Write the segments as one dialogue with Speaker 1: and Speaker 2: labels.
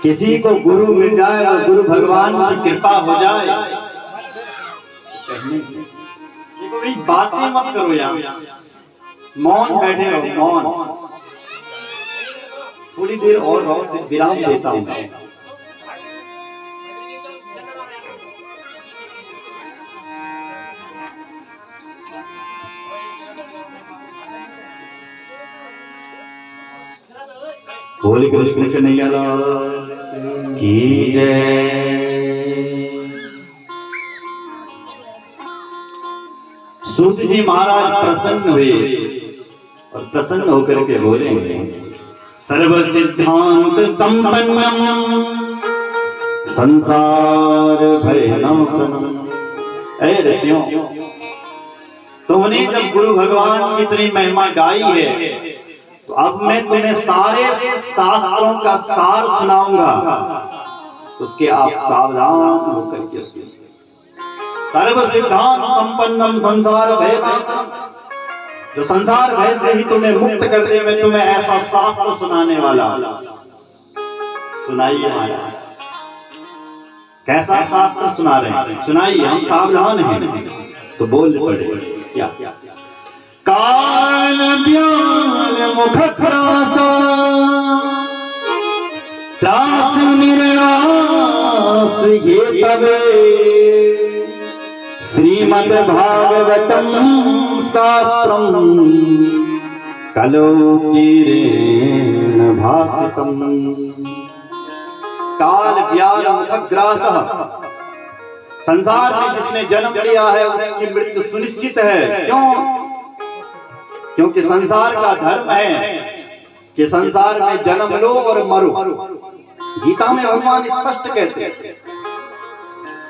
Speaker 1: किसी को गुरु मिल जाए और गुरु भगवान की कृपा हो जाए, कोई बातें मत करो यार, मौन बैठे रहो, मौन। थोड़ी देर और विराम देता हूं। बोले कृष्ण कन्हैया लाल की जय। सूत जी महाराज प्रसन्न हुए और प्रसन्न होकर के बोले, सर्व सिद्धांत संपन्नम संसार भय नाशनम। ऐ ऋषियों, तुमने जब गुरु भगवान की इतनी महिमा गाई है, तो अब मैं तुम्हें सारे शास्त्रों का सार सुनाऊंगा, उसके आप सावधान होकर के सुनिए। सर्व सिद्धांत संपन्नम संसार भय नाशनम, जो संसार भय से ही तुम्हें मुक्त कर दे, मैं तुम्हें ऐसा शास्त्र सुनाने वाला। सुनाइए महाराज, कैसा शास्त्र सुना रहे हैं, सुनाइए, हम सावधान हैं। तो बोल पड़े क्या? काल ब्याल मुख त्रासा, त्रास निर्णास ये तबे, श्रीमद् भागवतम शास्त्रम कलोकीरेण भासितम। काल व्याल मुखग्रासः, संसार में जिसने जन्म लिया है उसकी मृत्यु सुनिश्चित है। क्यों? क्योंकि संसार का धर्म है कि संसार में जन्म लो और मरो। गीता में भगवान स्पष्ट कहते हैं,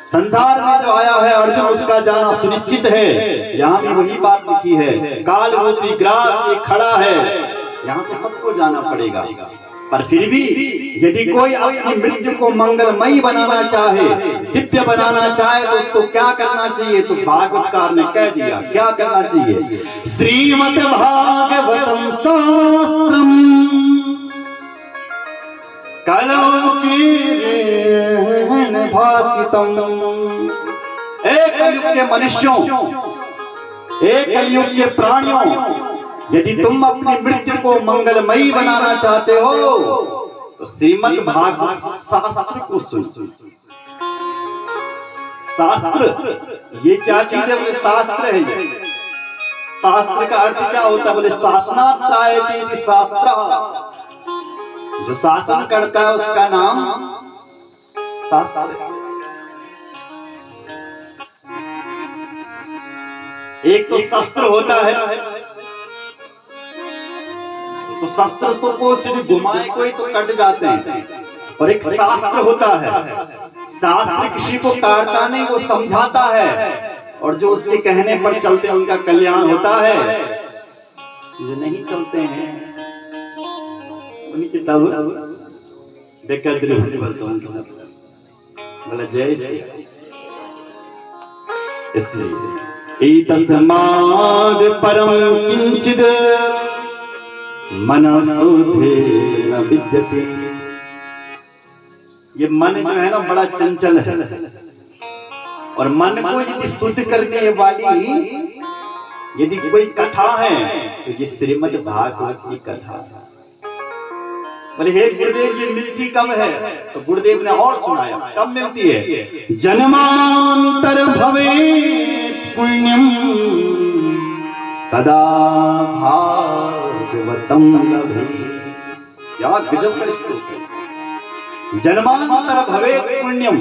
Speaker 1: संसार में जो आया है अर्जुन उसका जाना सुनिश्चित है। यहाँ भी वही बात लिखी है, काल रूपी ग्रास ये खड़ा है, यहाँ तो सबको जाना पड़ेगा। पर फिर भी यदि कोई अपनी मृत्यु को मंगलमयी बनाना चाहे, दिव्य बनाना चाहे, तो उसको क्या करना चाहिए? तो भागवतकार ने कह दिया क्या करना चाहिए। श्रीमद् भागवतम शास्त्रम कलौकीरेण भासितम। एक कलयुग के मनुष्यों, एक कलयुग के प्राणियों, यदि तुम अपनी मृत्यु को मंगलमयी बनाना चाहते हो तो श्रीमद् भागवत शास्त्र को सुनो। शास्त्र ये क्या चीज है? बोले शास्त्र है ये। शास्त्र का अर्थ क्या होता है? बोले शासनात्रायते शास्त्र, जो शासन करता है उसका नाम शास्त्र। एक तो शस्त्र होता है, तो शस्त्र तो को सिर्फ घुमाए कोई तो कट जाते हैं, और एक शास्त्र होता है, शास्त्र किसी को काटता नहीं, वो समझाता है, और जो उसके कहने पर चलते हैं उनका कल्याण होता है। जो नहीं चलते हैं उनकी तब बेकदरी होने वाली। बोला जय श्री। इसलिए तस्माद् परम किंचिद मनसुधे न विद्यते। ये मन जो है ना बड़ा चंचल है, और मन को यदि शुद्ध करने वाली यदि कोई कथा है तो ये श्रीमद् भागवत की कथा है। बोले हे गुरुदेव ये मिलती कब है? तो गुरुदेव ने और सुनाया कब मिलती है। जन्मांतर भवेत् पुण्यम तदा भागवतम लभे। क्या गजब का श्लोक है। जन्मांतर भवेत् पुण्यम,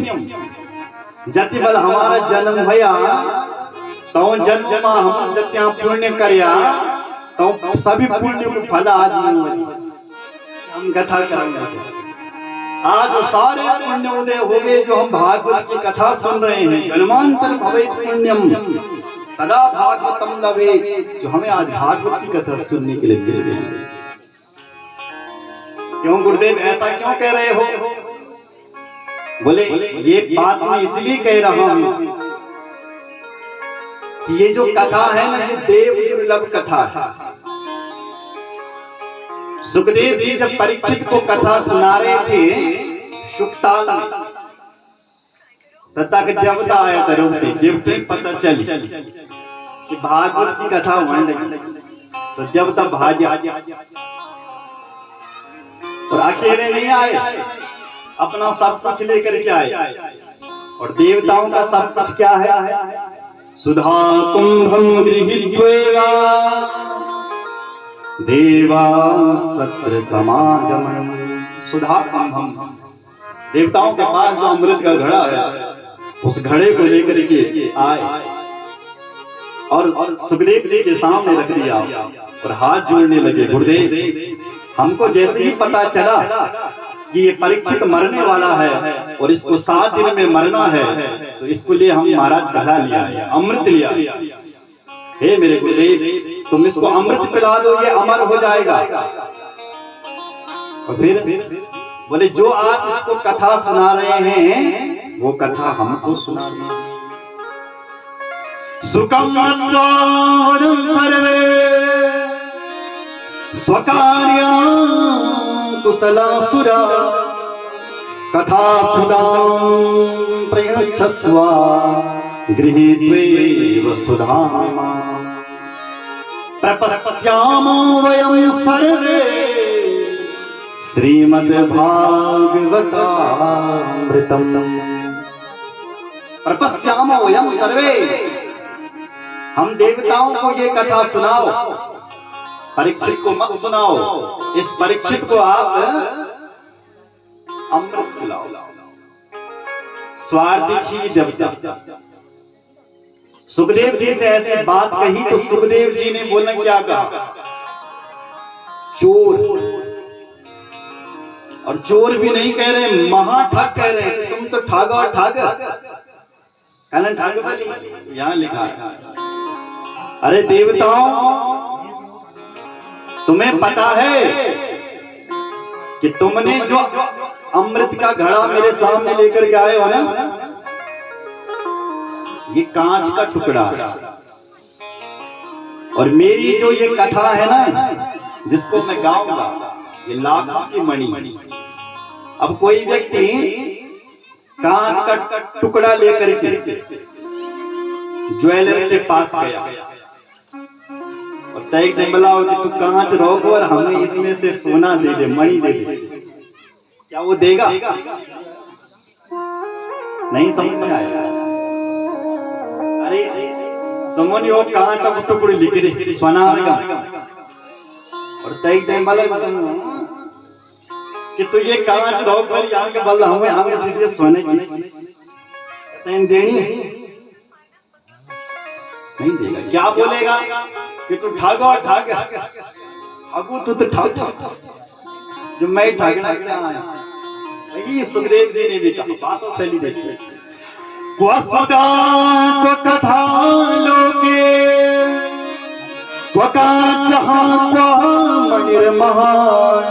Speaker 1: जति बल हमारा जन्म भया तो जन्म हम जत्या पुण्य करया तो सभी पुण्य को फल आज हम कथा करेंगे। आज वो सारे पुण्य उदय हो गए जो हम भागवत की कथा सुन रहे हैं। जन्मांतर भवेत् पुण्यम तदा भागवतम लभे, जो हमें आज भागवत की कथा सुनने के लिए मिल गई। क्यों गुरुदेव ऐसा क्यों कह रहे हो? बोले ये बात मैं इसलिए कह रहा हूं कि ये जो कथा है ना, ये देव दुर्लभ कथा है। सुखदेव जी जब परीक्षित को कथा सुना रहे थे शुकताल में, तथा के देवता आया तरफ देवते पता चली कि भागवत की कथा होने लगी, तो देवता भाजा और अकेले नहीं आए, अपना सब कुछ लेकर के आए। और देवताओं का सब कुछ क्या है? सुधा कुंभम गृहीत्वा देवास्तत्र समागमन। सुधा कुंभम, देवताओं के पास जो अमृत का घड़ा है उस घड़े को लेकर के आए और सुखदेव जी के सामने रख दिया और हाथ जोड़ने लगे। गुरुदेव, हमको जैसे ही पता चला कि ये परीक्षित मरने वाला है और इसको 7 दिन में मरना है, तो इसको लिए हम महाराज घड़ा लिया है, अमृत लिया। हे मेरे गुरुदेव, तुम इसको अमृत पिला दो, ये अमर हो जाएगा। और फिर बोले जो आप इसको कथा सुना रहे हैं वो कथा हमको सुना दो। सुखम सर्वे स्वकार्या कुशलासुरा कथा सुदां प्रयच्छस्व गृहीत्वैव सुधामा प्रपश्यामो वयं सर्वे श्रीमद्भागवतामृतम्। प्रपश्यामो वयं सर्वे, हम देवताओं को ये कथा सुनाओ, परीक्षित को मत सुनाओ। इस परीक्षित को आप अमृत पिलाओ। स्वार्थी छी देवता। सुखदेव जी से ऐसी बात कही तो सुखदेव जी ने बोला क्या कहा? चोर। और चोर भी नहीं कह रहे, महाठग कह रहे, तुम तो ठग और ठग। कहना ठग वाली यहां लिखा है। अरे देवताओं, तुम्हें पता है कि तुमने जो अमृत का घड़ा मेरे सामने लेकर के आए हो ना, ये कांच का टुकड़ा है। और मेरी जो ये कथा है ना, जिसको मैं गाऊंगा, ये लाखों की मणि। अब कोई व्यक्ति कांच का टुकड़ा लेकर के ज्वेलर के पास गया और तय ने बोला कि तू कांच रोक और हमें इसमें से सोना दे दे, मणि दे दे, क्या वो देगा? नहीं समझ में आया। अरे तुमने वो कांच का टुकड़ा लिख रहे सोना का, और तय ने बोला कि तू ये कांच रोक कर यहाँ के बल हमें सोने की देनी नहीं देगा। क्या बोलेगा कि तू ठग और ठग, अगू तू तो ठग, जो मैं ठगना क्या है। ये सुखदेव जी ने भी कहा, भाषा शैली देखिए। वसुधा को कथा लोके वका जहां को मणिर्महान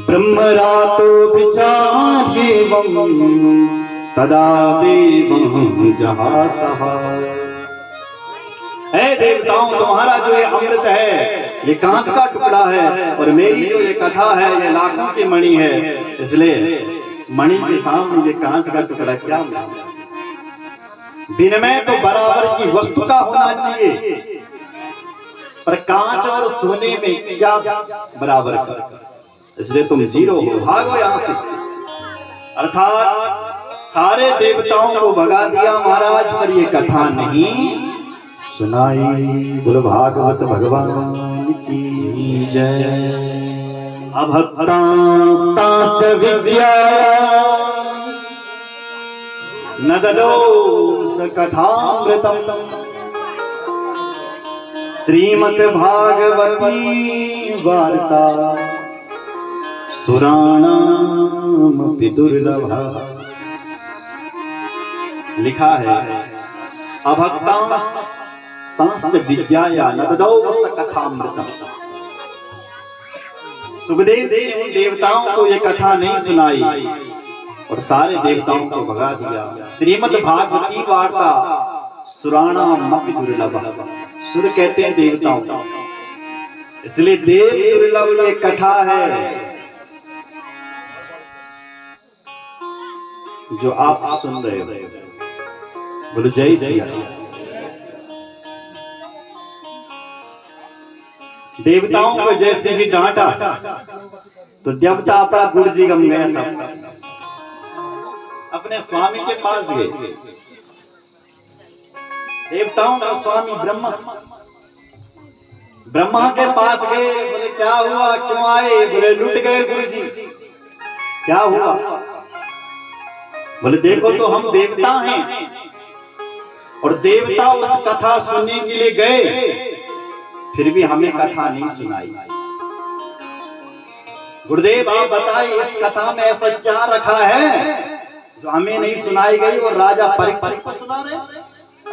Speaker 1: ब्रह्मरातो विचार एवं तदा देवं जहां सहा। हे देवताओं, तुम्हारा जो ये अमृत है ये कांच का टुकड़ा है, और मेरी जो ये कथा है ये लाखों की मणि है। इसलिए मणि के सामने ये कांच का टुकड़ा क्या? विनिमय तो बराबर की वस्तु का होना चाहिए, पर कांच और सोने में क्या बराबर का? इसलिए तुम जीरो हो, भागो यहां से। अर्थात सारे देवताओं को भगा दिया महाराज, पर ये कथा नहीं सुनाई। बोलो भागवत भगवान की जय। अभक्तास्ताश्च विद्या न ददो स कथामृतम् श्रीमद् भागवती वार्ता सुराणामपि दुर्लभा। लिखा है अभक्तास्ताश्च विद्याया न ददौ स कथामृतम्। सुखदेव जी ने देवताओं को ये कथा नहीं सुनाई और सारे देवताओं को भगा दिया। श्रीमद् भागवती वार्ता सुराणामपि दुर्लभा। सुर कहते हैं देवताओं, इसलिए देव दुर्लभ ये कथा है जो आप सुन रहे हो। बोलो जय सिया राम। देवताओं को जैसे ही डांटा तो देवता अपना गुड़ जी गम गया, सब अपने स्वामी के पास गए। देवताओं का स्वामी ब्रह्मा के पास गए। बोले क्या हुआ, क्यों आए? बोले लुट गए गुरु जी। क्या हुआ? बोले देखो तो हम देवता हैं और देवता उस कथा सुनने के लिए गए, फिर भी हमें कथा नहीं सुनाई। गुरुदेव आप बताइए इस कथा में ऐसा क्या रखा है जो हमें नहीं सुनाई गई और राजा परीक्षित को सुना रहे?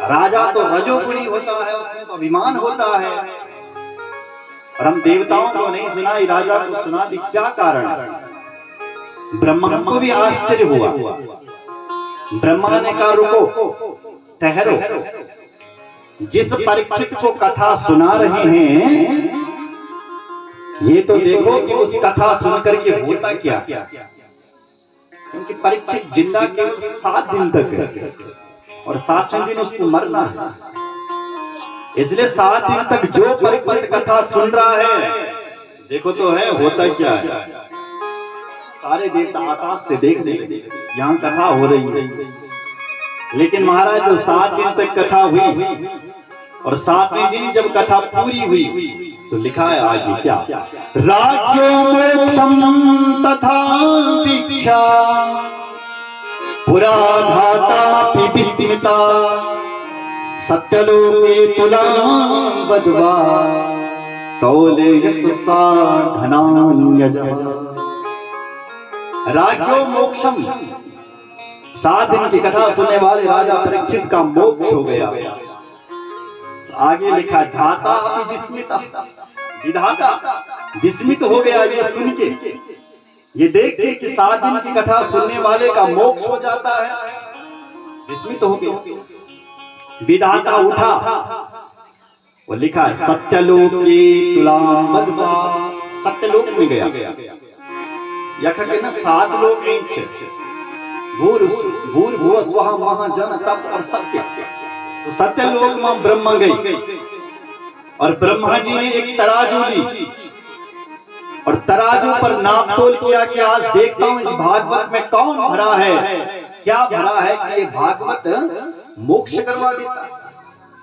Speaker 1: राजा तो रजोगुणी होता है, उसमें तो अभिमान होता है, और हम देवताओं को नहीं सुनाई, राजा को सुना दी। क्या कारण? ब्रह्मा को भी आश्चर्य हुआ। ब्रह्मा ने कहा रुको, ठहरो, जिस परीक्षित को कथा सुना रहे हैं ये तो देखो कि उस कथा सुनकर के होता क्या। क्योंकि परीक्षित जिंदा केवल 7 दिन तक है और 7वें दिन उसको मरना है। इसलिए 7 दिन तक जो परीक्षित कथा सुन रहा है, देखो तो है होता क्या है। सारे देवता आकाश से देख रहे हैं यहाँ कथा हो रही है, लेकिन महाराज जो 7 दिन तक कथा हुई और 7वें दिन जब कथा पूरी हुई तो लिखा है आगे क्या, राज्यो मोक्षम तथा भिक्षा पुरा धाता विस्मिता सत्यलोके तुलां वध्वा तौलेयत साधनान्यज। राज्यो मोक्षम, 7 दिन की कथा सुनने वाले राजा परीक्षित का मोक्ष हो गया। आगे लिखा धाता विस्मिता, विधाता विस्मित हो गया ये सुन के, ये देख के कि 7 दिन की कथा सुनने वाले का मोक्ष हो जाता है, विस्मित हो गया। विधाता उठा, वो लिखा है सत्यलोके तुलां वध्वा, सत्यलोक में गया। यह कहना 7 लोक हैं, भूर्भुवः स्वः महाजन तप और सत्य। तो सत्यलोक में ब्रह्मा गई और ब्रह्मा जी ने एक तराजू ली और तराजू पर नापतोल किया कि आज देखता हूं इस भागवत में कौन भरा है, क्या भरा है कि ये भागवत मोक्ष करवा देता।